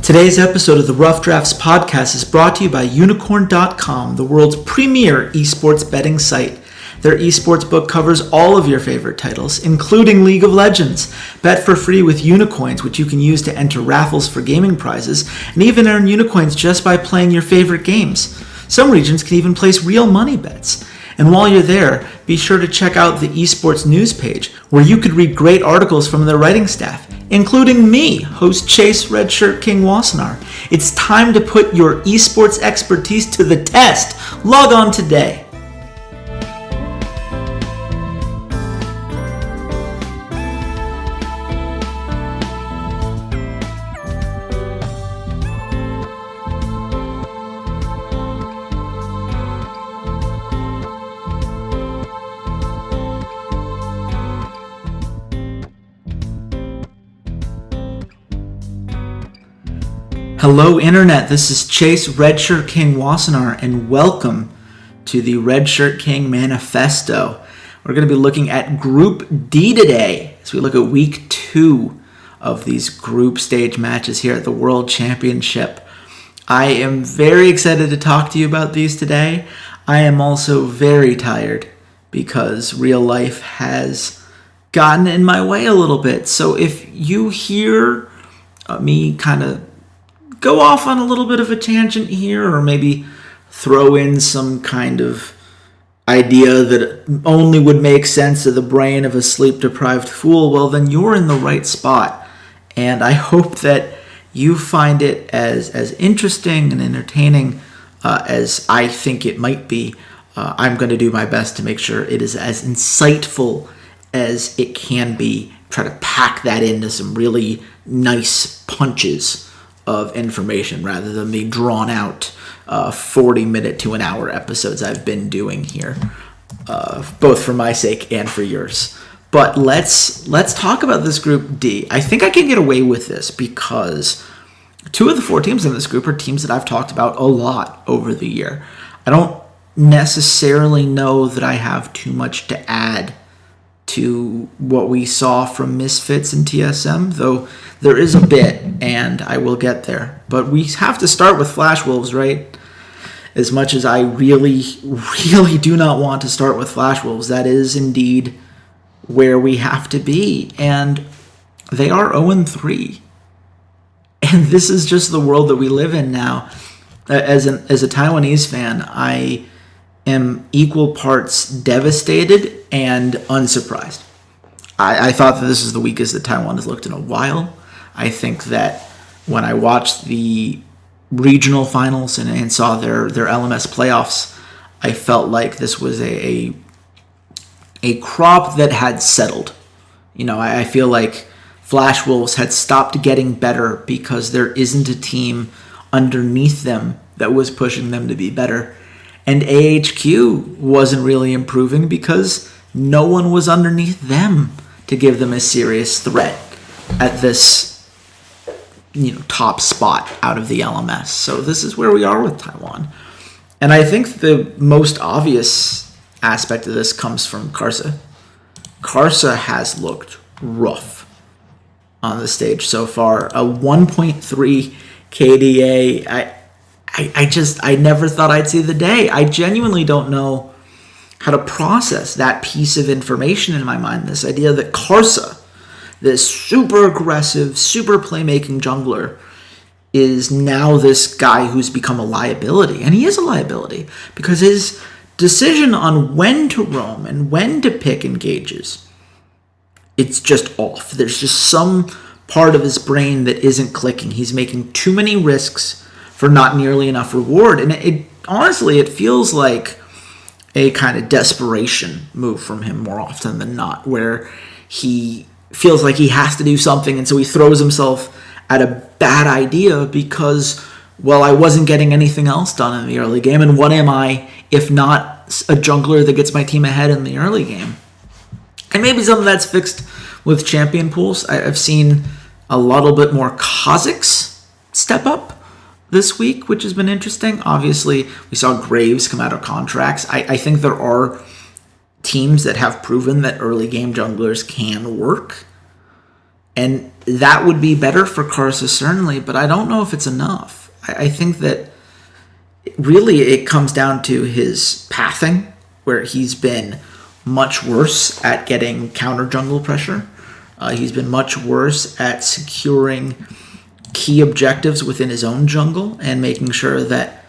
Today's episode of the Rough Drafts podcast is brought to you by Unikrn.com, the world's premier esports betting site. Their esports book covers all of your favorite titles, including League of Legends. Bet for free with Unicoins, which you can use to enter raffles for gaming prizes, and even earn Unicoins just by playing your favorite games. Some regions can even place real money bets. And while you're there, be sure to check out the esports news page, where you could read great articles from their writing staff, including me, host Chase RedShirtKing Wassenar. It's time to put your esports expertise to the test. Log on today. Hello Internet, this is Chase RedShirtKing Wassenar, and welcome to the RedShirtKing Manifesto. We're going to be looking at Group D today as we look at Week 2 of these group stage matches here at the World Championship. I am very excited to talk to you about these today. I am also very tired because real life has gotten in my way a little bit. So if you hear me kind of go off on a little bit of a tangent here, or maybe throw in some kind of idea that only would make sense to the brain of a sleep-deprived fool, well, then you're in the right spot. And I hope that you find it as interesting and entertaining as I think it might be. I'm going to do my best to make sure it is as insightful as it can be. Try to pack that into some really nice punches of information rather than the drawn out 40-minute to an hour episodes I've been doing here, both for my sake and for yours. But let's talk about this Group D. I think I can get away with this because 2 of the 4 teams in this group are teams that I've talked about a lot over the year. I don't necessarily know that I have too much to add to what we saw from Misfits and TSM, though there is a bit, and I will get there. But we have to start with Flash Wolves, right? As much as I really, really do not want to start with Flash Wolves, that is indeed where we have to be. And they are 0-3. And this is just the world that we live in now. As a Taiwanese fan, I am equal parts devastated and unsurprised. I thought that this is the weakest that Taiwan has looked in a while. I think that when I watched the regional finals and saw their LMS playoffs, I felt like this was a crop that had settled. You know, I feel like Flash Wolves had stopped getting better because there isn't a team underneath them that was pushing them to be better. And AHQ wasn't really improving because no one was underneath them to give them a serious threat at this, top spot out of the LMS. So this is where we are with Taiwan. And I think the most obvious aspect of this comes from Karsa. Karsa has looked rough on the stage so far. A 1.3 KDA. I never thought I'd see the day. I genuinely don't know how to process that piece of information in my mind. This idea that Karsa, this super aggressive, super playmaking jungler, is now this guy who's become a liability. And he is a liability because his decision on when to roam and when to pick engages, it's just off. There's just some part of his brain that isn't clicking. He's making too many risks for not nearly enough reward. And it honestly, it feels like a kind of desperation move from him more often than not, where he feels like he has to do something, and so he throws himself at a bad idea because, well, I wasn't getting anything else done in the early game, and what am I if not a jungler that gets my team ahead in the early game? And maybe some of that's fixed with champion pools. I've seen a little bit more Kazakhs step up this week, which has been interesting. Obviously, we saw Graves come out of contracts. I think there are teams that have proven that early game junglers can work. And that would be better for Karsa, certainly, but I don't know if it's enough. I think that really it comes down to his pathing, where he's been much worse at getting counter jungle pressure. He's been much worse at securing key objectives within his own jungle and making sure that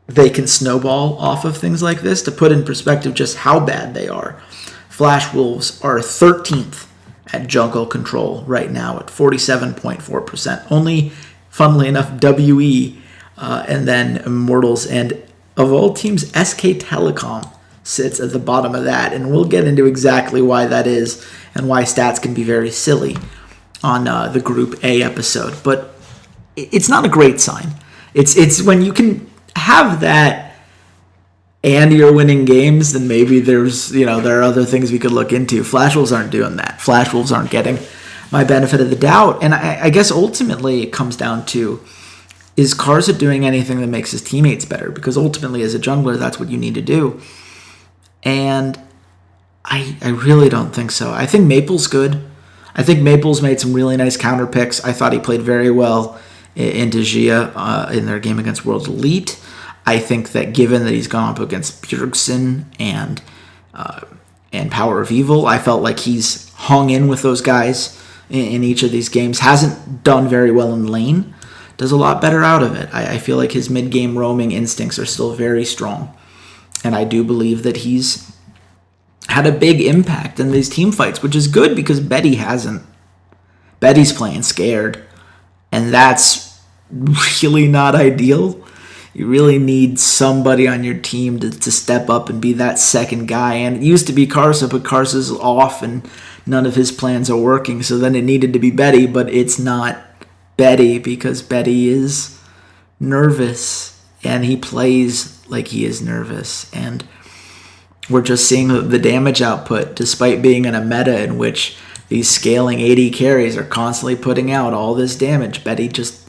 they can snowball off of things like this. To put in perspective just how bad they are, Flash Wolves are 13th at jungle control right now at 47.4%. Only, funnily enough, WE and then Immortals, and of all teams, SK Telecom sits at the bottom of that, and we'll get into exactly why that is and why stats can be very silly on the Group A episode. But it's not a great sign. It's when you can have that and you're winning games, then maybe there are other things we could look into. Flash Wolves aren't doing that. Flash Wolves aren't getting my benefit of the doubt. And I guess ultimately it comes down to, is Karsa doing anything that makes his teammates better? Because ultimately as a jungler, that's what you need to do. And I really don't think so. I think Maple's good. I think Maple's made some really nice counter picks. I thought he played very well into Gia in their game against World Elite. I think that given that he's gone up against Bjergsen and Power of Evil, I felt like he's hung in with those guys in each of these games. Hasn't done very well in lane. Does a lot better out of it. I feel like his mid-game roaming instincts are still very strong. And I do believe that he's had a big impact in these team fights, which is good because Betty hasn't. Betty's playing scared. And that's really not ideal. You really need somebody on your team to step up and be that second guy. And it used to be Karsa, but Karsa's off and none of his plans are working. So then it needed to be Betty, but it's not Betty because Betty is nervous and he plays like he is nervous. And we're just seeing the damage output despite being in a meta in which these scaling AD carries are constantly putting out all this damage. Betty just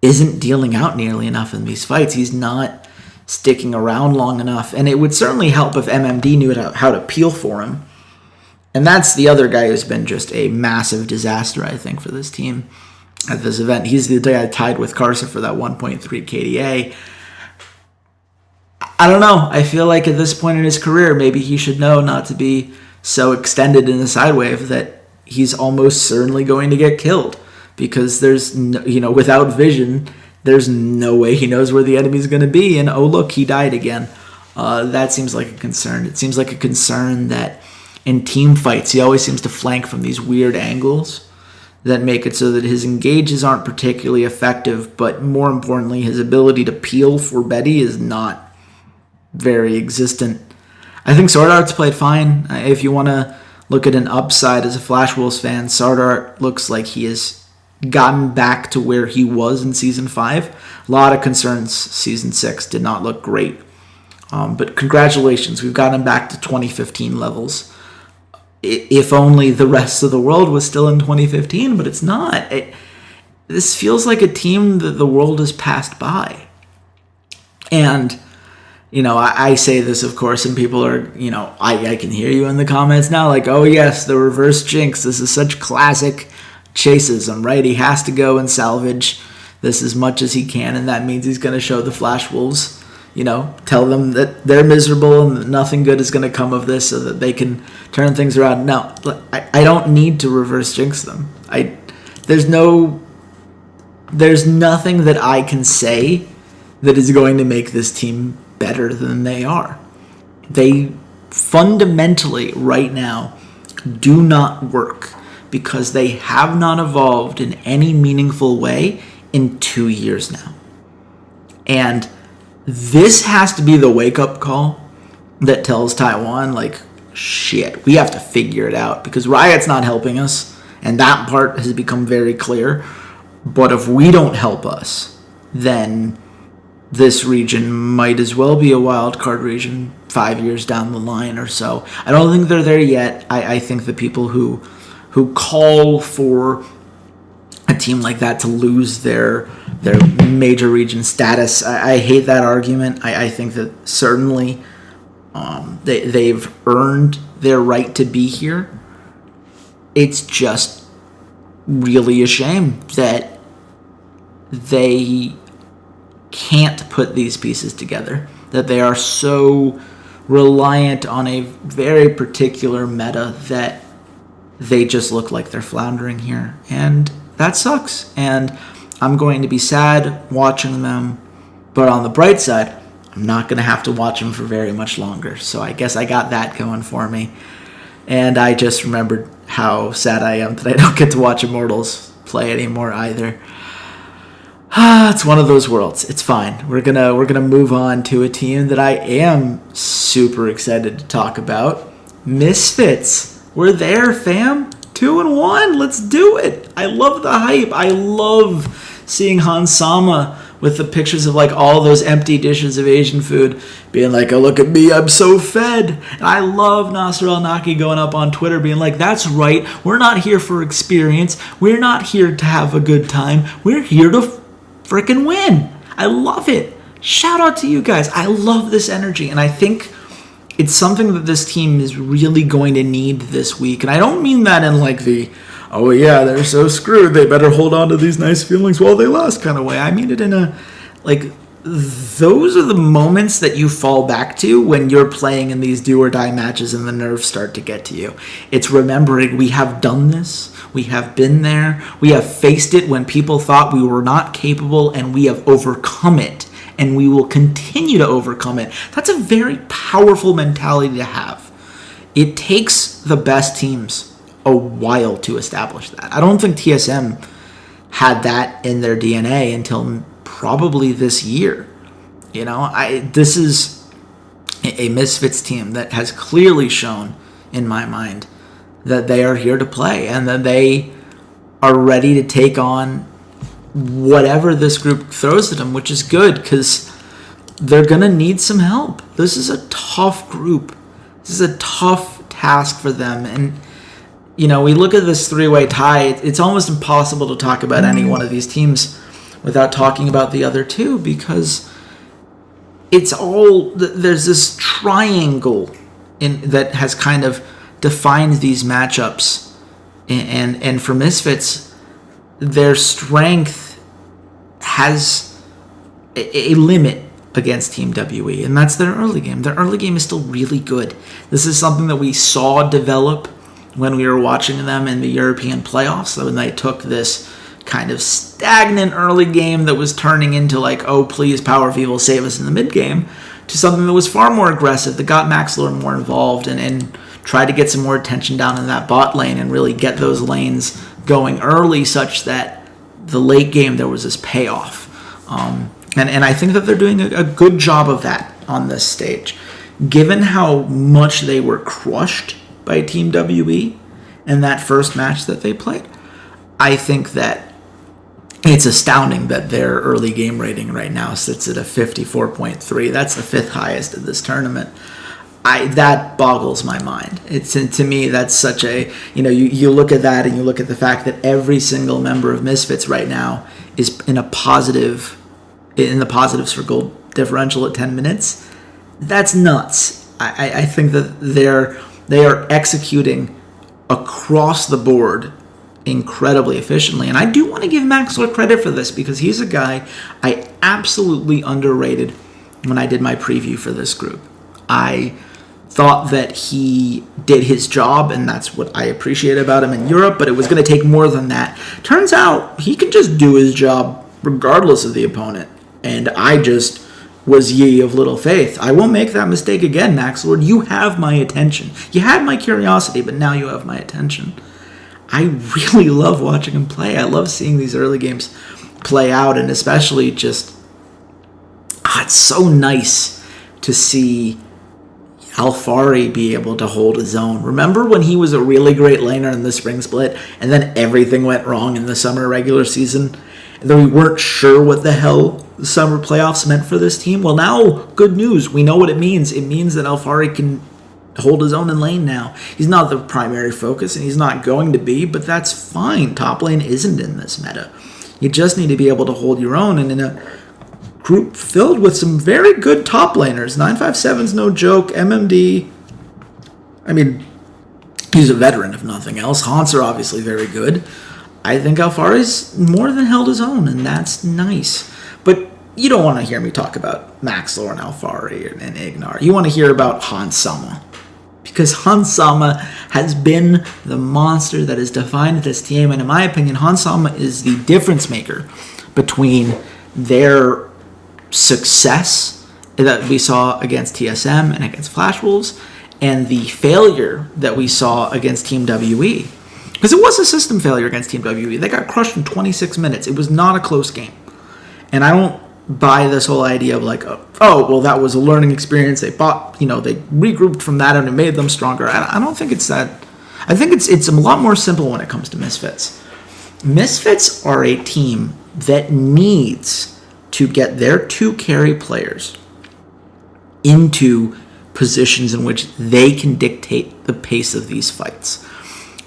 isn't dealing out nearly enough in these fights. He's not sticking around long enough. And it would certainly help if MMD knew how to peel for him. And that's the other guy who's been just a massive disaster, I think, for this team at this event. He's the guy tied with Karsa for that 1.3 KDA. I don't know. I feel like at this point in his career, maybe he should know not to be so extended in the side wave that he's almost certainly going to get killed. Because there's, without vision, there's no way he knows where the enemy's going to be. And, oh, look, he died again. That seems like a concern. It seems like a concern that in team fights, he always seems to flank from these weird angles that make it so that his engages aren't particularly effective. But more importantly, his ability to peel for Betty is not very existent. I think Sword Art's played fine. If you want to look at an upside as a Flash Wolves fan, Sword Art looks like he is gotten back to where he was in Season 5. A lot of concerns. Season 6 did not look great. But congratulations, we've gotten back to 2015 levels. If only the rest of the world was still in 2015, but it's not. This feels like a team that the world has passed by. And, I say this, of course, and people are, I can hear you in the comments now, like, oh yes, the reverse jinx. This is such classic chaseism, right? He has to go and salvage this as much as he can, and that means he's going to show the Flash Wolves, tell them that they're miserable and that nothing good is going to come of this so that they can turn things around. No, I don't need to reverse jinx them. There's nothing that I can say that is going to make this team better than they are. They fundamentally right now do not work because they have not evolved in any meaningful way in 2 years now. And this has to be the wake-up call that tells Taiwan, like, shit, we have to figure it out because Riot's not helping us, and that part has become very clear. But if we don't help us, then this region might as well be a wild card region 5 years down the line or so. I don't think they're there yet. I think the people who call for a team like that to lose their major region status, I hate that argument. I think that certainly they've earned their right to be here. It's just really a shame that they can't put these pieces together, that they are so reliant on a very particular meta that they just look like they're floundering here. And that sucks. And I'm going to be sad watching them. But on the bright side, I'm not going to have to watch them for very much longer. So I guess I got that going for me. And I just remembered how sad I am that I don't get to watch Immortals play anymore either. It's one of those worlds. It's fine. We're gonna move on to a team that I am super excited to talk about. Misfits. We're there, fam. 2-1. Let's do it. I love the hype. I love seeing Hansama with the pictures of like all those empty dishes of Asian food being like, oh, look at me, I'm so fed. And I love Nasser El-Naki going up on Twitter being like, that's right, we're not here for experience. We're not here to have a good time. We're here to freaking win. I love it. Shout out to you guys. I love this energy. And I think it's something that this team is really going to need this week. And I don't mean that in like the, oh yeah, they're so screwed, they better hold on to these nice feelings while they last kind of way. I mean it in a, like, those are the moments that you fall back to when you're playing in these do or die matches and the nerves start to get to you. It's remembering we have done this, we have been there, we have faced it when people thought we were not capable, and we have overcome it, and we will continue to overcome it. That's a very powerful mentality to have. It takes the best teams a while to establish that. I don't think TSM had that in their DNA until probably this year. You know, this is a Misfits team that has clearly shown, in my mind, that they are here to play and that they are ready to take on whatever this group throws at them, which is good because they're going to need some help. This is a tough group. This is a tough task for them. And, you know, we look at this three-way tie. It's almost impossible to talk about any one of these teams without talking about the other two, because it's all, there's this triangle that has kind of defined these matchups. And for Misfits, their strength has a limit against Team WE, and that's their early game. Their early game is still really good. This is something that we saw develop when we were watching them in the European playoffs. So when they took this kind of stagnant early game that was turning into like, oh, please, Power V will save us in the mid game, to something that was far more aggressive, that got Maxlor more involved and tried to get some more attention down in that bot lane and really get those lanes going early such that the late game there was this payoff. And I think that they're doing a good job of that on this stage. Given how much they were crushed by Team WE in that first match that they played, I think that it's astounding that their early game rating right now sits at a 54.3. That's the fifth highest of this tournament. That boggles my mind. To me, that's such a, you look at that and you look at the fact that every single member of Misfits right now is in the positives for goal differential at 10 minutes. That's nuts. I think that they are executing across the board incredibly efficiently. And I do want to give Maxwell credit for this, because he's a guy I absolutely underrated when I did my preview for this group. I thought that he did his job, and that's what I appreciate about him in Europe, but it was going to take more than that. Turns out he can just do his job regardless of the opponent, and I just was ye of little faith. I won't make that mistake again, Max Lord. You have my attention. You had my curiosity, but now you have my attention. I really love watching him play. I love seeing these early games play out, and especially just, it's so nice to see Alfari be able to hold his own. Remember when he was a really great laner in the spring split, and then everything went wrong in the summer regular season, and then we weren't sure what the hell the summer playoffs meant for this team? Well, now, good news. We know what it means. It means that Alfari can hold his own in lane now. He's not the primary focus, and he's not going to be, but that's fine. Top lane isn't in this meta. You just need to be able to hold your own, and in a group filled with some very good top laners. 957's no joke. MMD, I mean, he's a veteran if nothing else. Haunts are obviously very good. I think Alfari's more than held his own, and that's nice. But you don't want to hear me talk about Maxlor and Alfari and Ignar. You want to hear about Hans Sama. Because Hans Sama has been the monster that has defined this team. And in my opinion, Hans Sama is the difference maker between their success that we saw against TSM and against Flash Wolves and the failure that we saw against Team WE. Because it was a system failure against Team WE. They got crushed in 26 minutes. It was not a close game. And I don't buy this whole idea of like, oh, well, that was a learning experience. They they regrouped from that and it made them stronger. I don't think it's that. I think it's a lot more simple when it comes to Misfits. Misfits are a team that needs to get their 2 carry players into positions in which they can dictate the pace of these fights.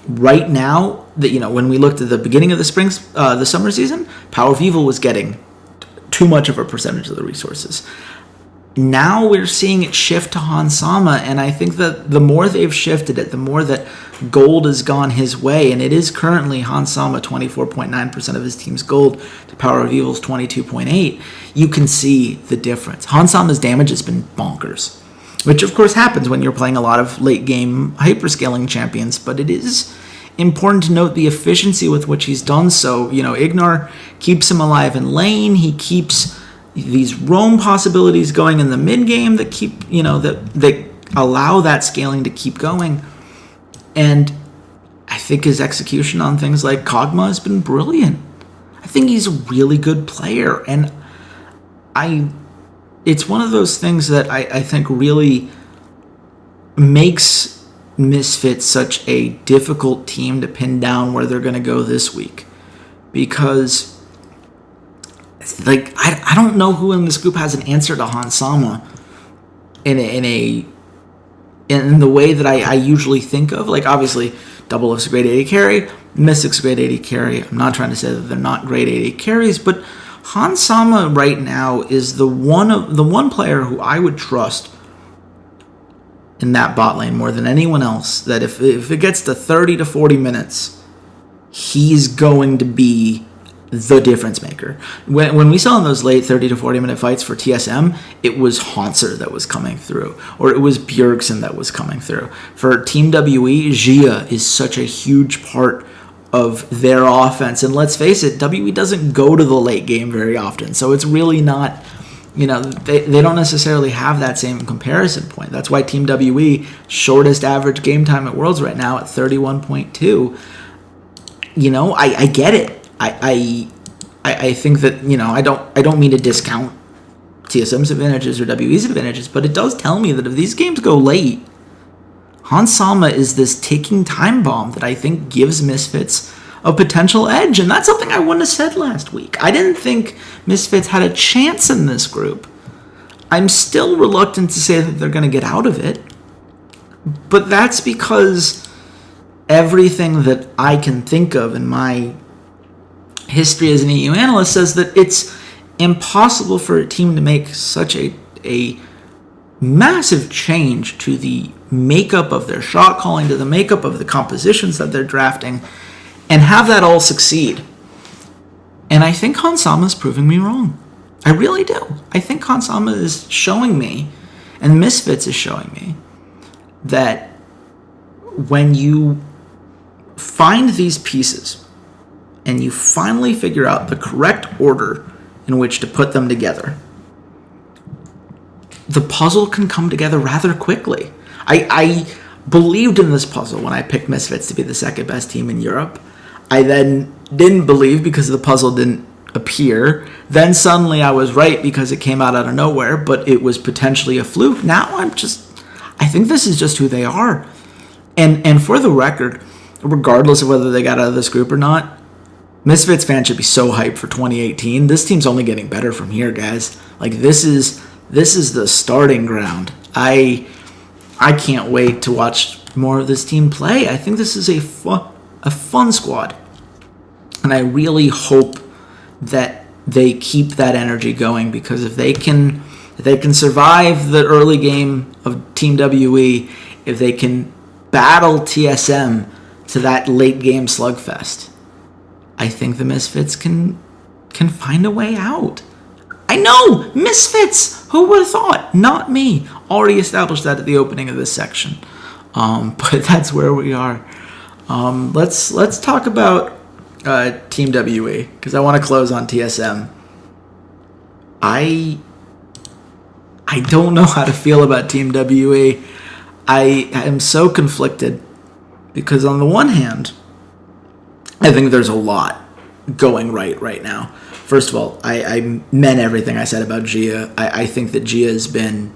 Right now, when we looked at the beginning of the summer season, Power of Evil was getting too much of a percentage of the resources. Now we're seeing it shift to Hans Sama, and I think that the more they've shifted it, the more that gold has gone his way, and it is currently Hans Sama 24.9% of his team's gold to Power of Evil's 22.8%, you can see the difference. Hans Sama's damage has been bonkers, which of course happens when you're playing a lot of late game hyperscaling champions, but it is important to note the efficiency with which he's done so. Ignar keeps him alive in lane. He keeps these roam possibilities going in the mid game that keep, that allow that scaling to keep going. And I think his execution on things like Kog'Maw has been brilliant. I think he's a really good player, and it's one of those things that I think really makes Misfits such a difficult team to pin down where they're going to go this week, because I don't know who in this group has an answer to Hans Sama in the way that I usually think of. Like, obviously Double F's a great AD carry, Mystic's a great AD carry. I'm not trying to say that they're not great AD carries, but Hans Sama right now is the one player who I would trust in that bot lane more than anyone else, that if it gets to 30 to 40 minutes, he's going to be the difference maker. When we saw in those late 30 to 40 minute fights for TSM, it was Haunser that was coming through, or it was Bjergsen that was coming through. For Team WE, Gia is such a huge part of their offense, and let's face it, WE doesn't go to the late game very often, so it's really not, they don't necessarily have that same comparison point. That's why Team WE, shortest average game time at Worlds right now at 31.2. I get it. I think that, I don't mean to discount TSM's advantages or WE's advantages, but it does tell me that if these games go late, Hans Sama is this ticking time bomb that I think gives Misfits a potential edge, and that's something I wouldn't have said last week. I didn't think Misfits had a chance in this group. I'm still reluctant to say that they're going to get out of it, but that's because everything that I can think of in my history as an EU analyst says that it's impossible for a team to make such a massive change to the makeup of their shot calling, to the makeup of the compositions that they're drafting, and have that all succeed. And I think Hans Sama is proving me wrong. I really do. I think Hans Sama is showing me, and Misfits is showing me, that when you find these pieces and you finally figure out the correct order in which to put them together, the puzzle can come together rather quickly. I believed in this puzzle when I picked Misfits to be the second best team in Europe. I then didn't believe because the puzzle didn't appear. Then suddenly I was right because it came out of nowhere, but it was potentially a fluke. Now I think this is just who they are. And for the record, regardless of whether they got out of this group or not, Misfits fans should be so hyped for 2018. This team's only getting better from here, guys. Like, this is the starting ground. I can't wait to watch more of this team play. I think this is a fun squad, and I really hope that they keep that energy going, because if they can survive the early game of Team WE, if they can battle TSM to that late game slugfest, I think the Misfits can find a way out. I know! Misfits! Who would have thought? Not me. Already established that at the opening of this section. But that's where we are. Let's talk about Team WE, because I want to close on TSM. I don't know how to feel about Team WE. I am so conflicted, because on the one hand, I think there's a lot going right now. First of all, I meant everything I said about Gia. I think that Gia has been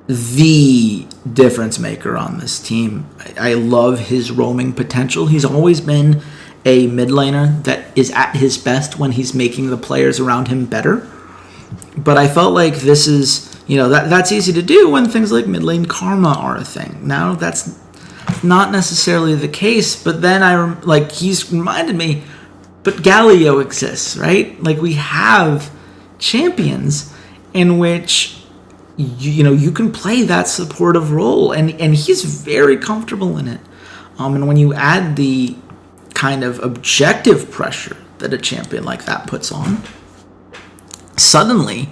the difference maker on this team. I love his roaming potential. He's always been a mid laner that is at his best when he's making the players around him better. But I felt like this is, that's easy to do when things like mid lane karma are a thing. Now that's not necessarily the case, but then he's reminded me, but Galio exists, right? Like, we have champions in which you can play that supportive role, and he's very comfortable in it. And when you add the kind of objective pressure that a champion like that puts on, suddenly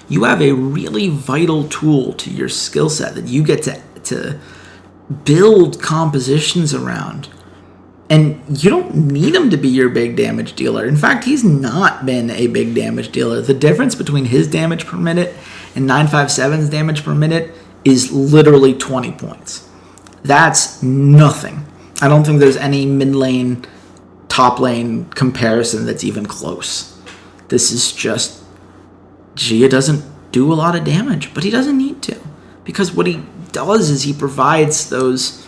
you have a really vital tool to your skill set that you get to build compositions around. And you don't need him to be your big damage dealer. In fact, he's not been a big damage dealer. The difference between his damage per minute and 957's damage per minute is literally 20 points. That's nothing. I don't think there's any mid lane, top lane comparison that's even close. This is just, Gia doesn't do a lot of damage, but he doesn't need to. Because what he does is he provides those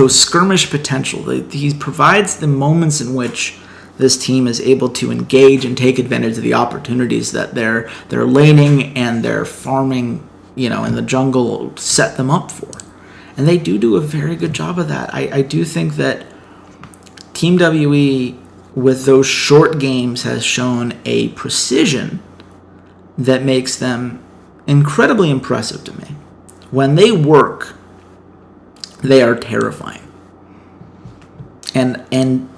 skirmish potential. He provides the moments in which this team is able to engage and take advantage of the opportunities that their laning and their farming, in the jungle set them up for. And they do a very good job of that. I do think that Team WE, with those short games, has shown a precision that makes them incredibly impressive to me. When they work, they are terrifying. And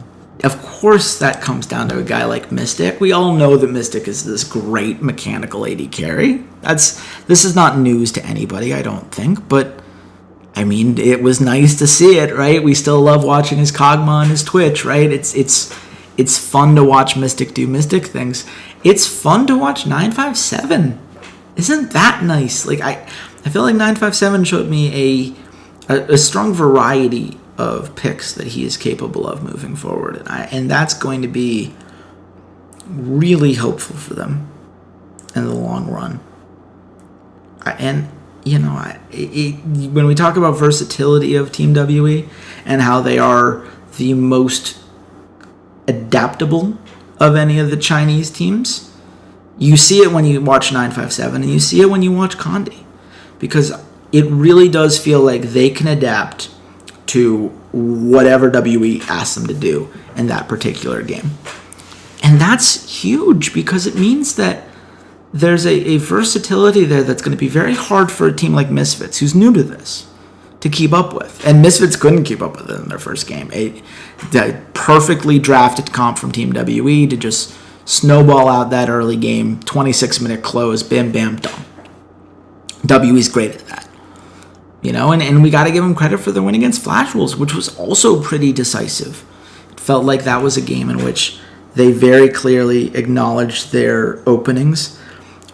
of course that comes down to a guy like Mystic. We all know that Mystic is this great mechanical AD carry. This is not news to anybody, I don't think, but I mean, it was nice to see it, right? We still love watching his Kog'Maw on his Twitch, right? It's fun to watch Mystic do Mystic things. It's fun to watch 957. Isn't that nice? Like, I feel like 957 showed me a strong variety of picks that he is capable of moving forward, and that's going to be really helpful for them in the long run. When we talk about versatility of Team WE and how they are the most adaptable of any of the Chinese teams, you see it when you watch 957 and you see it when you watch Condi, because it really does feel like they can adapt to whatever WE asks them to do in that particular game. And that's huge, because it means that there's a versatility there that's going to be very hard for a team like Misfits, who's new to this, to keep up with. And Misfits couldn't keep up with it in their first game. A perfectly drafted comp from Team WE to just snowball out that early game, 26-minute close, bam, bam, done. WE's great at that. And we got to give them credit for their win against Flash Wolves, which was also pretty decisive. It felt like that was a game in which they very clearly acknowledged their openings.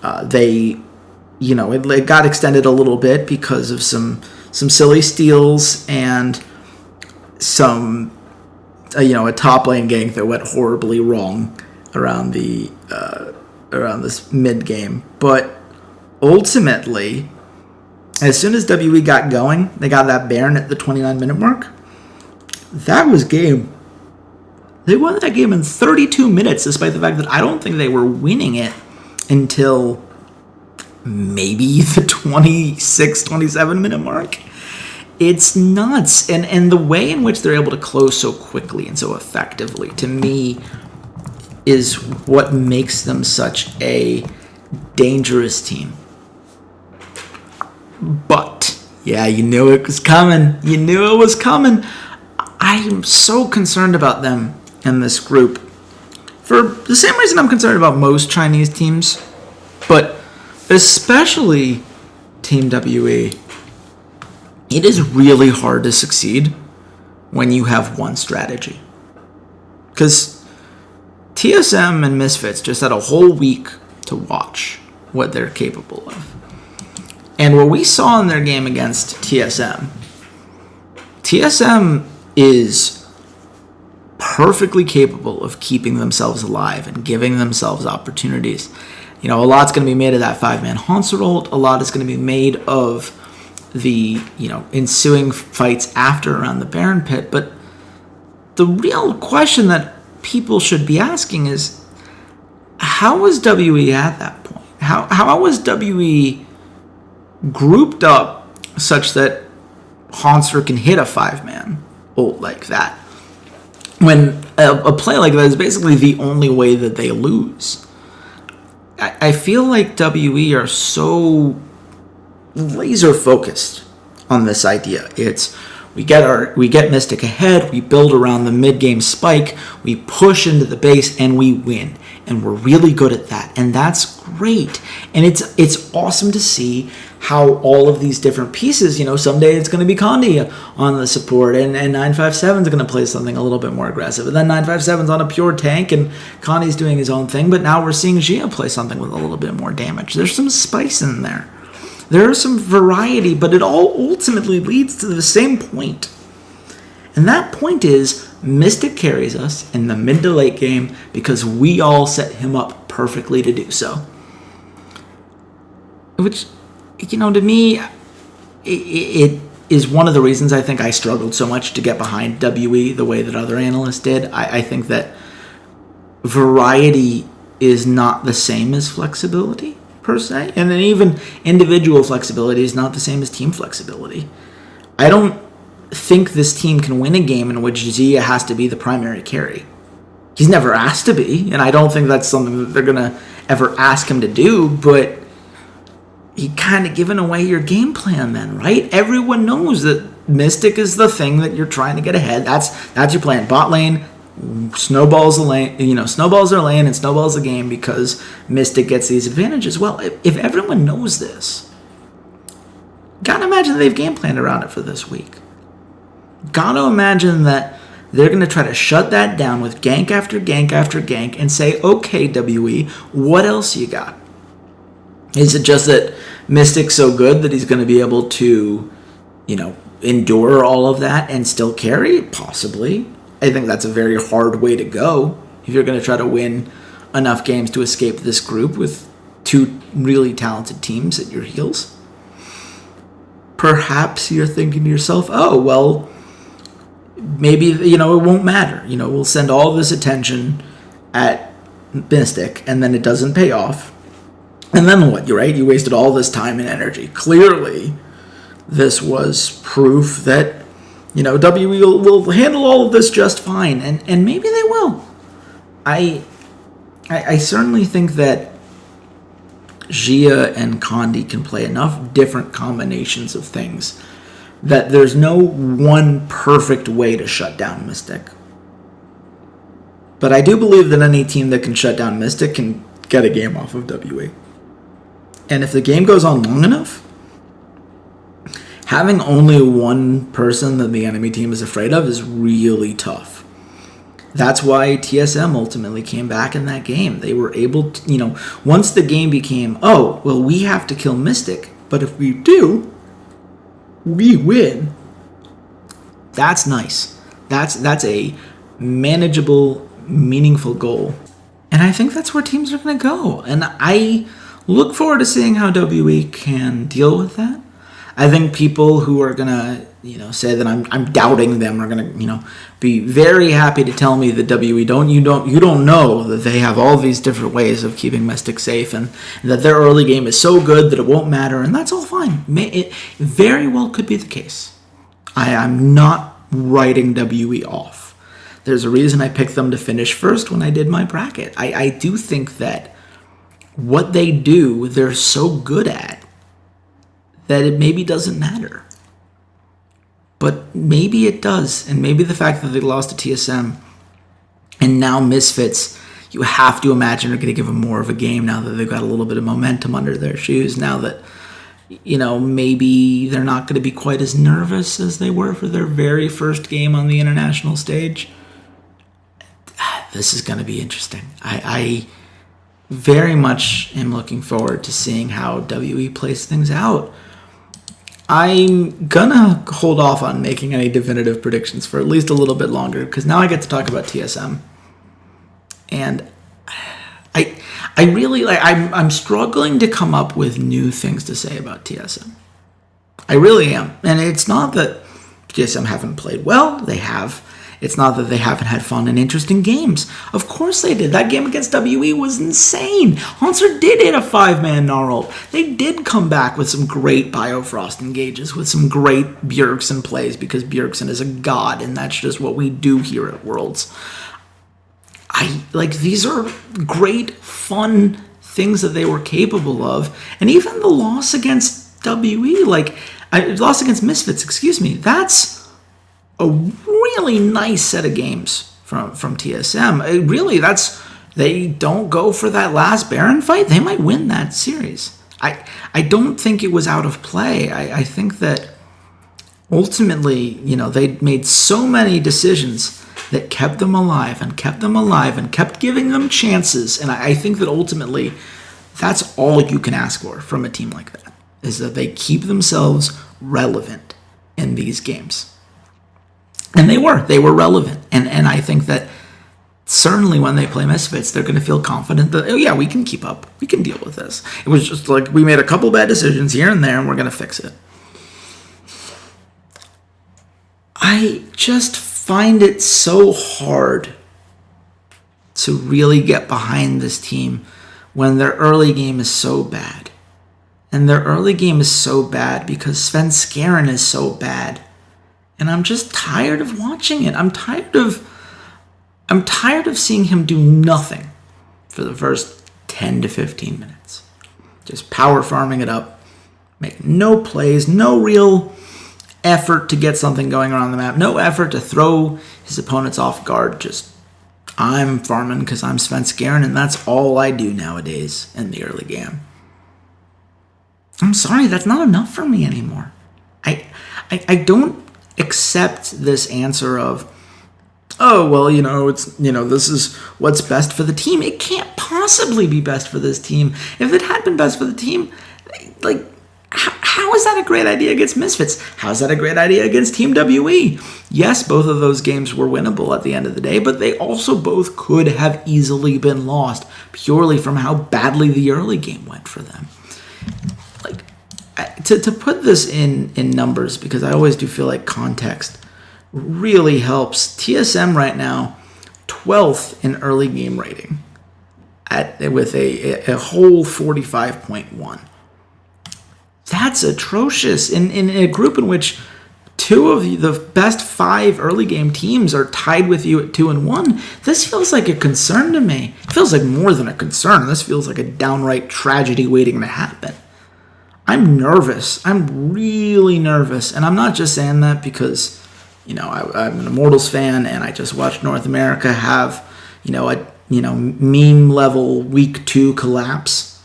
It got extended a little bit because of some silly steals and some, a top lane gank that went horribly wrong around this mid game. But ultimately, as soon as WE got going, they got that Baron at the 29-minute mark. That was game. They won that game in 32 minutes, despite the fact that I don't think they were winning it until maybe the 26, 27-minute mark. It's nuts. And the way in which they're able to close so quickly and so effectively, to me, is what makes them such a dangerous team. But, yeah, you knew it was coming. I'm so concerned about them in this group for the same reason I'm concerned about most Chinese teams, but especially Team WE. It is really hard to succeed when you have one strategy. Because TSM and Misfits just had a whole week to watch what they're capable of. And what we saw in their game against TSM is perfectly capable of keeping themselves alive and giving themselves opportunities. A lot's going to be made of that 5-man Hansel. A lot is going to be made of the, ensuing fights after around the Baron Pit. But the real question that people should be asking is, how was WE at that point? How was WE grouped up such that Hansel can hit a 5-man ult like that, when a play like that is basically the only way that they lose? I feel like WE are so laser focused on this idea. It's we get Mystic ahead, we build around the mid-game spike, we push into the base, and we win. And we're really good at that. And that's great. And it's awesome to see how all of these different pieces, someday it's going to be Condi on the support, and 957 is going to play something a little bit more aggressive. And then 957's on a pure tank, and Condi's doing his own thing. But now we're seeing Gia play something with a little bit more damage. There's some spice in there. There is some variety, but it all ultimately leads to the same point. And that point is Mystic carries us in the mid to late game because we all set him up perfectly to do so. Which, to me, it is one of the reasons I think I struggled so much to get behind WE the way that other analysts did. I think that variety is not the same as flexibility, per se. And then even individual flexibility is not the same as team flexibility. I don't think this team can win a game in which Zia has to be the primary carry. He's never asked to be, and I don't think that's something that they're going to ever ask him to do, but you kind of giving away your game plan then, right? Everyone knows that Mystic is the thing that you're trying to get ahead. That's your plan. Bot lane, snowballs the lane, snowballs their lane and snowballs the game because Mystic gets these advantages. Well, if everyone knows this, gotta imagine they've game planned around it for this week. Gotta imagine that they're going to try to shut that down with gank after gank after gank and say, okay, WE, what else you got? Is it just that Mystic's so good that he's going to be able to, endure all of that and still carry? Possibly. I think that's a very hard way to go if you're going to try to win enough games to escape this group with two really talented teams at your heels. Perhaps you're thinking to yourself, oh, well, maybe, it won't matter. We'll send all this attention at Mystic, and then it doesn't pay off. And then what? You're right. You wasted all this time and energy. Clearly, this was proof that, WE will handle all of this just fine. And maybe they will. I certainly think that Gia and Condi can play enough different combinations of things that there's no one perfect way to shut down Mystic. But I do believe that any team that can shut down Mystic can get a game off of WE. And if the game goes on long enough, having only one person that the enemy team is afraid of is really tough. That's why TSM ultimately came back in that game. They were able to, once the game became, oh, well, we have to kill Mystic, but if we do, we win. That's nice. That's a manageable, meaningful goal. And I think that's where teams are going to go. And I look forward to seeing how WE can deal with that. I think people who are going to, say that I'm doubting them are going to, be very happy to tell me that WE you don't know that they have all these different ways of keeping Mystic safe and that their early game is so good that it won't matter, and that's all fine. It very well could be the case. I'm not writing WE off. There's a reason I picked them to finish first when I did my bracket. I do think that what they do, they're so good at that it maybe doesn't matter. but maybe it does. And maybe the fact that they lost to TSM and now Misfits, you have to imagine are going to give them more of a game now that they've got a little bit of momentum under their shoes, now that, maybe they're not going to be quite as nervous as they were for their very first game on the international stage. This is going to be interesting. I very much am looking forward to seeing how WE plays things out. I'm gonna hold off on making any definitive predictions for at least a little bit longer, because now I get to talk about TSM. And I really I'm struggling to come up with new things to say about TSM. I really am. And it's not that TSM haven't played well. They have. It's not that they haven't had fun and interesting games. Of course they did. That game against WE was insane. Hauntzer did hit a 5-man Gnarl. They did come back with some great Biofrost engages, with some great Bjergsen plays, because Bjergsen is a god, and that's just what we do here at Worlds. These are great, fun things that they were capable of. And even the loss against loss against Misfits, that's a really nice set of games from TSM. They don't go for that last Baron fight, they might win that series. I don't think it was out of play. I think that ultimately, they made so many decisions that kept them alive and kept giving them chances. And I think that ultimately that's all you can ask for from a team like that, is that they keep themselves relevant in these games. And they were relevant. And I think that certainly when they play Misfits, they're going to feel confident that, oh yeah, we can keep up. We can deal with this. It was just like we made a couple bad decisions here and there, and we're going to fix it. I just find it so hard to really get behind this team when their early game is so bad. And their early game is so bad because Svenskeren is so bad. And I'm just tired of watching it. I'm tired of seeing him do nothing for the first 10 to 15 minutes. Just power farming it up, making no plays, no real effort to get something going around the map, no effort to throw his opponents off guard. Just, I'm farming because I'm Svenskeren, and that's all I do nowadays in the early game. I'm sorry, that's not enough for me anymore. I don't accept this answer of, oh, well, this is what's best for the team. It can't possibly be best for this team. If it had been best for the team, how is that a great idea against Misfits? How is that a great idea against Team WE? Yes, both of those games were winnable at the end of the day, but they also both could have easily been lost purely from how badly the early game went for them. To put this in numbers, because I always do feel like context really helps. TSM right now, 12th in early game rating with a whole 45.1. That's atrocious. In a group in which two of the best 5 early game teams are tied with you at 2-1, this feels like a concern to me. It feels like more than a concern. This feels like a downright tragedy waiting to happen. I'm nervous. I'm really nervous. And I'm not just saying that because, I'm an Immortals fan and I just watched North America have, a meme level week 2 collapse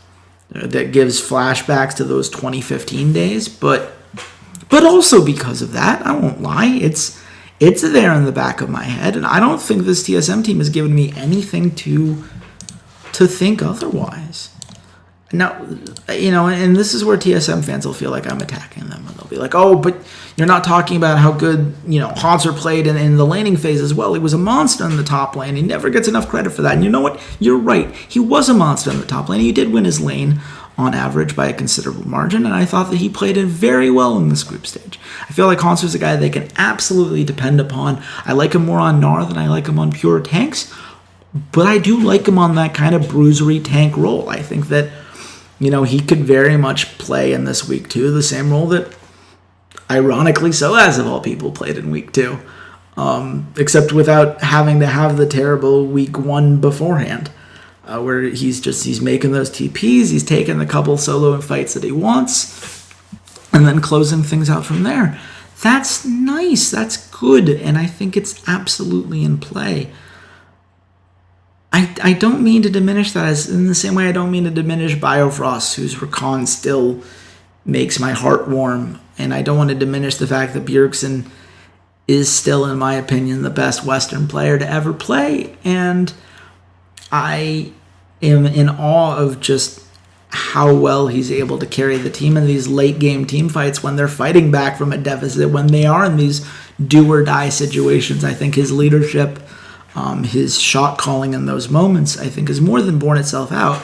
that gives flashbacks to those 2015 days. But also because of that, I won't lie, it's there in the back of my head. And I don't think this TSM team has given me anything to think otherwise. Now, and this is where TSM fans will feel like I'm attacking them. And they'll be like, oh, but you're not talking about how good, Hauntzer played in the laning phase as well. He was a monster in the top lane. He never gets enough credit for that. And you know what? You're right. He was a monster in the top lane. He did win his lane on average by a considerable margin, and I thought that he played it very well in this group stage. I feel like Hauntzer's a guy they can absolutely depend upon. I like him more on Gnar than I like him on pure tanks, but I do like him on that kind of bruisery tank role. I think that he could very much play in this week 2 the same role that, ironically so, as of all people, played in week 2, except without having to have the terrible week 1 beforehand, where he's making those TPs, he's taking the couple solo fights that he wants, and then closing things out from there. That's nice. That's good. And I think it's absolutely in play. I don't mean to diminish that, as in the same way I don't mean to diminish Biofrost, whose Recon still makes my heart warm. And I don't want to diminish the fact that Bjergsen is still, in my opinion, the best Western player to ever play. And I am in awe of just how well he's able to carry the team in these late game team fights when they're fighting back from a deficit, when they are in these do or die situations. I think his leadership, his shot calling in those moments, I think has more than borne itself out.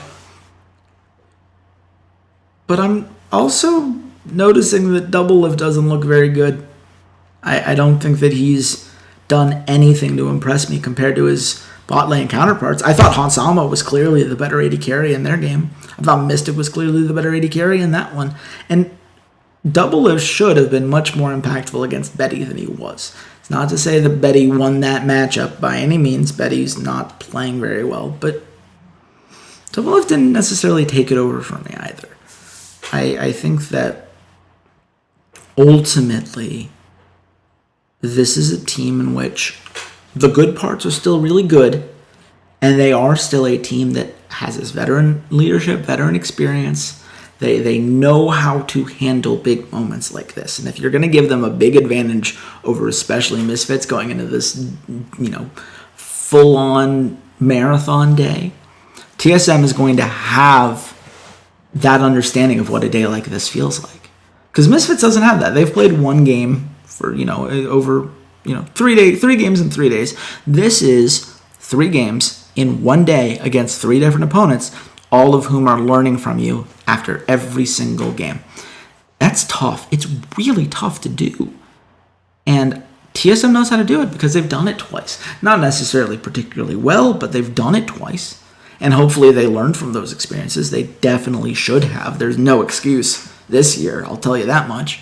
But I'm also noticing that Doublelift doesn't look very good. I don't think that he's done anything to impress me compared to his bot lane counterparts. I thought Hansama was clearly the better AD carry in their game. I thought Mystic was clearly the better AD carry in that one. And Doublelift should have been much more impactful against Betty than he was. It's not to say that Betty won that matchup by any means. Betty's not playing very well, but Doublelift didn't necessarily take it over from me either. I think that ultimately this is a team in which the good parts are still really good, and they are still a team that has this veteran leadership, veteran experience. They know how to handle big moments like this. And if you're going to give them a big advantage over especially Misfits going into this, full-on marathon day, TSM is going to have that understanding of what a day like this feels like. Because Misfits doesn't have that. They've played one game for, over 3 games in 3 days. This is 3 games in 1 day against 3 different opponents, all of whom are learning from you after every single game. That's tough. It's really tough to do. And TSM knows how to do it because they've done it twice. Not necessarily particularly well, but they've done it twice. And hopefully they learned from those experiences. They definitely should have. There's no excuse this year, I'll tell you that much.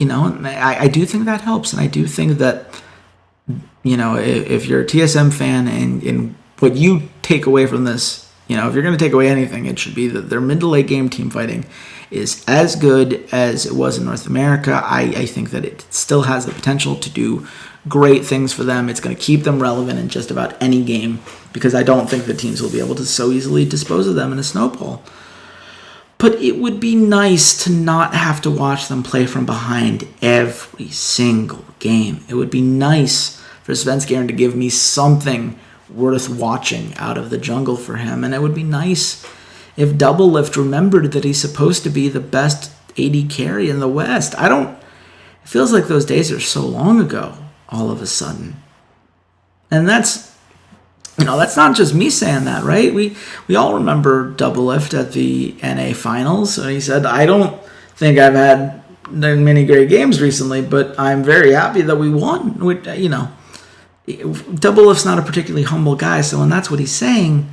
I do think that helps. And I do think that, if you're a TSM fan and what you take away from this, if you're going to take away anything, it should be that their mid to late game team fighting is as good as it was in North America. I think that it still has the potential to do great things for them. It's going to keep them relevant in just about any game because I don't think the teams will be able to so easily dispose of them in a snowball. But it would be nice to not have to watch them play from behind every single game. It would be nice for Svenskeren to give me something worth watching out of the jungle for him. And it would be nice if Doublelift remembered that he's supposed to be the best AD carry in the West. It feels like those days are so long ago all of a sudden. And that's not just me saying that, right? We all remember Doublelift at the NA finals. And he said, I don't think I've had many great games recently, but I'm very happy that we won. Doublelift's not a particularly humble guy, so when that's what he's saying,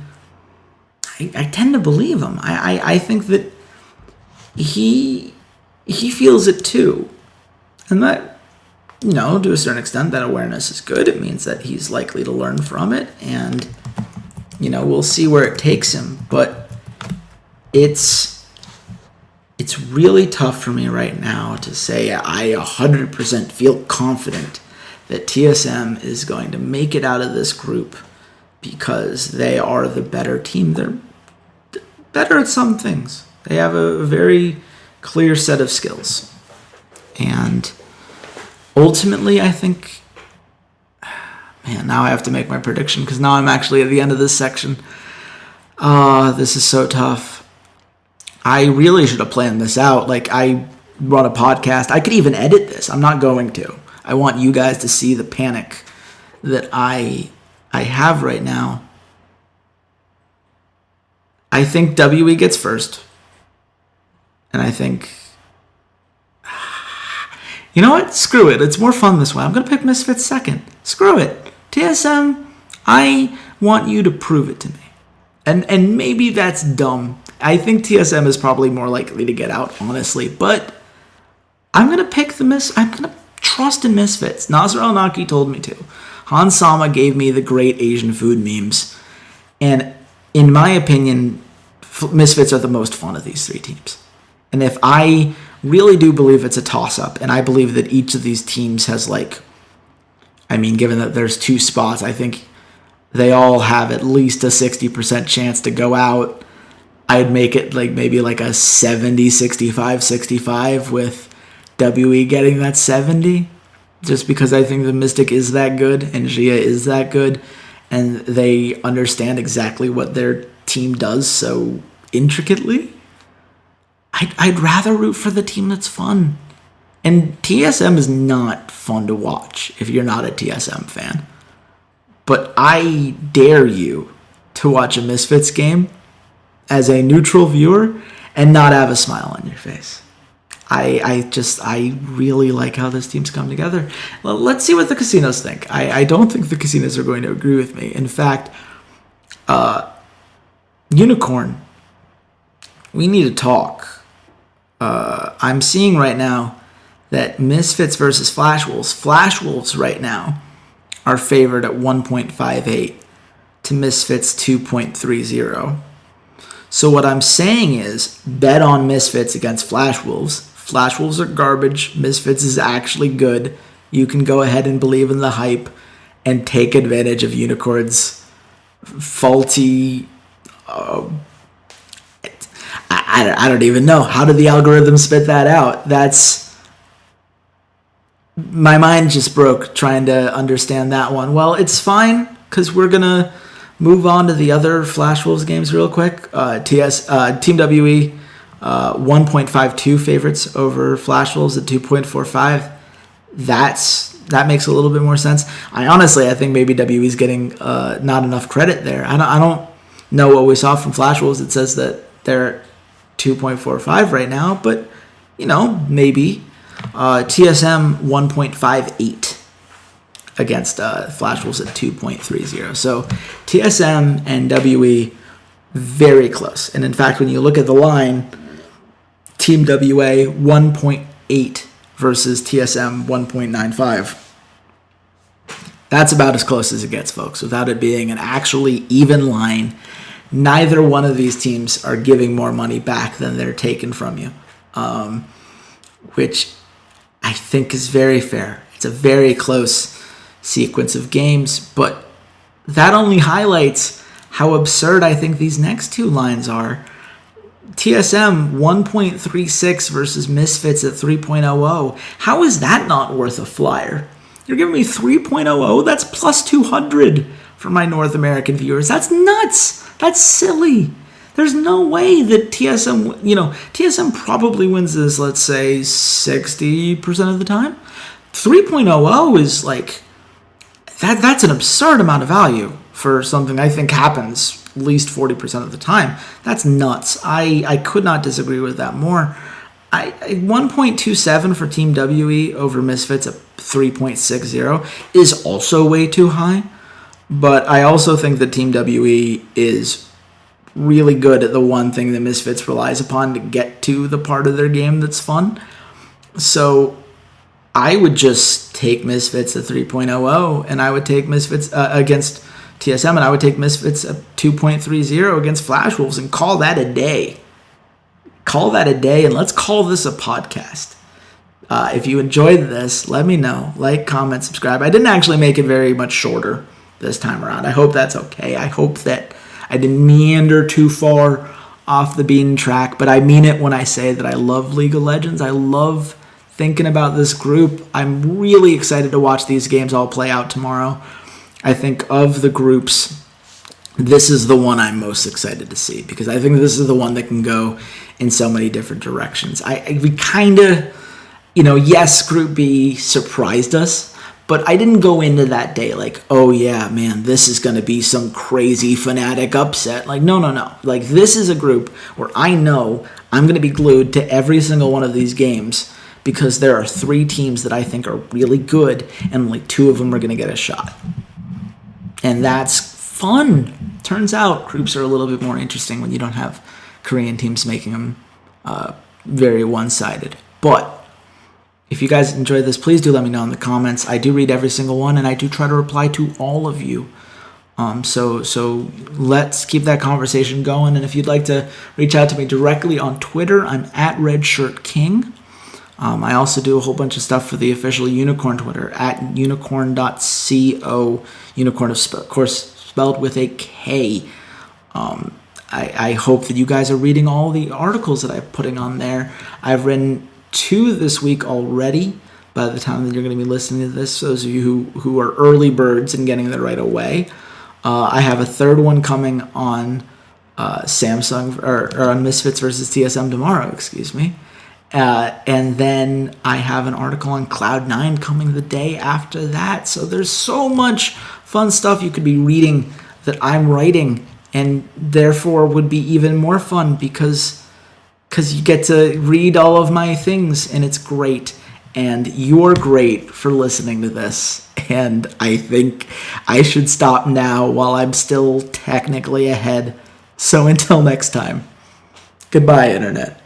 I tend to believe him. I think that he feels it too. And that, to a certain extent, that awareness is good. It means that he's likely to learn from it, and, we'll see where it takes him. But it's really tough for me right now to say I 100% feel confident that TSM is going to make it out of this group because they are the better team. They're better at some things. They have a very clear set of skills. And ultimately, I think, now I have to make my prediction because now I'm actually at the end of this section. This is so tough. I really should have planned this out. I run a podcast. I could even edit this. I'm not going to. I want you guys to see the panic that I have right now. I think WE gets first. And I think, you know what? Screw it. It's more fun this way. I'm going to pick Misfits second. Screw it. TSM, I want you to prove it to me. And maybe that's dumb. I think TSM is probably more likely to get out, honestly. But I'm going to pick I'm going to trust in Misfits. Nasser Al-Naki told me to. Hansama gave me the great Asian food memes. And in my opinion, Misfits are the most fun of these 3 teams. And if I really do believe it's a toss-up, and I believe that each of these teams has given that there's 2 spots, I think they all have at least a 60% chance to go out. I'd make it maybe a 70, 65, 65 with WE getting that 70, just because I think the Mystic is that good and Gia is that good, and they understand exactly what their team does so intricately. I'd rather root for the team that's fun. And TSM is not fun to watch if you're not a TSM fan. But I dare you to watch a Misfits game as a neutral viewer and not have a smile on your face. I really like how this team's come together. Well, let's see what the casinos think. I don't think the casinos are going to agree with me. In fact, Unikrn, we need to talk. I'm seeing right now that Misfits versus Flash Wolves. Flash Wolves right now are favored at 1.58 to Misfits 2.30. So what I'm saying is bet on Misfits against Flash Wolves. Flash Wolves are garbage. Misfits is actually good. You can go ahead and believe in the hype and take advantage of Unikrn's faulty... I don't even know. How did the algorithm spit that out? My mind just broke trying to understand that one. Well, it's fine, because we're going to move on to the other Flash Wolves games real quick. Team WE, 1.52 favorites over Flash Wolves at 2.45. That makes a little bit more sense. I think maybe WE's getting not enough credit there. I don't know what we saw from Flash Wolves. It says that they're 2.45 right now, but maybe. TSM 1.58 against Flash Wolves at 2.30. So TSM and WE very close. And in fact, when you look at the line, Team WA 1.8 versus TSM 1.95. That's about as close as it gets, folks, without it being an actually even line. Neither one of these teams are giving more money back than they're taking from you, which I think is very fair. It's a very close sequence of games, but that only highlights how absurd I think these next 2 lines are. TSM 1.36 versus Misfits at 3.00. How is that not worth a flyer? You're giving me 3.00? That's plus 200 for my North American viewers. That's nuts. That's silly. There's no way that TSM probably wins this, let's say, 60% of the time. 3.00 is that's an absurd amount of value for something I think happens at least 40% of the time. That's nuts. I could not disagree with that more. 1.27 for Team WE over Misfits at 3.60 is also way too high. But I also think that Team WE is really good at the one thing that Misfits relies upon to get to the part of their game that's fun. So I would just take Misfits at 3.00, and I would take Misfits against TSM, and I would take Misfits at 2.30 against Flash Wolves and call that a day. Call that a day, and let's call this a podcast. If you enjoyed this, let me know. Like, comment, subscribe. I didn't actually make it very much shorter this time around. I hope that's okay. I hope that I didn't meander too far off the beaten track, but I mean it when I say that I love League of Legends. I love thinking about this group. I'm really excited to watch these games all play out tomorrow. I think of the groups, this is the one I'm most excited to see, because I think this is the one that can go in so many different directions. We kind of, yes, Group B surprised us, but I didn't go into that day like, oh yeah, man, this is going to be some crazy Fnatic upset. No. This is a group where I know I'm going to be glued to every single one of these games, because there are 3 teams that I think are really good, and 2 of them are going to get a shot. And that's fun. Turns out groups are a little bit more interesting when you don't have Korean teams making them very one-sided. But if you guys enjoyed this, please do let me know in the comments. I do read every single one, and I do try to reply to all of you. So let's keep that conversation going. And if you'd like to reach out to me directly on Twitter, I'm at RedShirtKing. I also do a whole bunch of stuff for the official Unikrn Twitter at unikrn.co. Unikrn, of course, spelled with a K. I hope that you guys are reading all the articles that I'm putting on there. I've written 2 this week already. By the time that you're going to be listening to this, those of you who are early birds and getting there right away, I have a 3rd one coming on Samsung or on Misfits versus TSM tomorrow. Excuse me. And then I have an article on Cloud9 coming the day after that. So there's so much fun stuff you could be reading that I'm writing, and therefore would be even more fun because you get to read all of my things, and it's great. And you're great for listening to this. And I think I should stop now while I'm still technically ahead. So until next time, goodbye, Internet.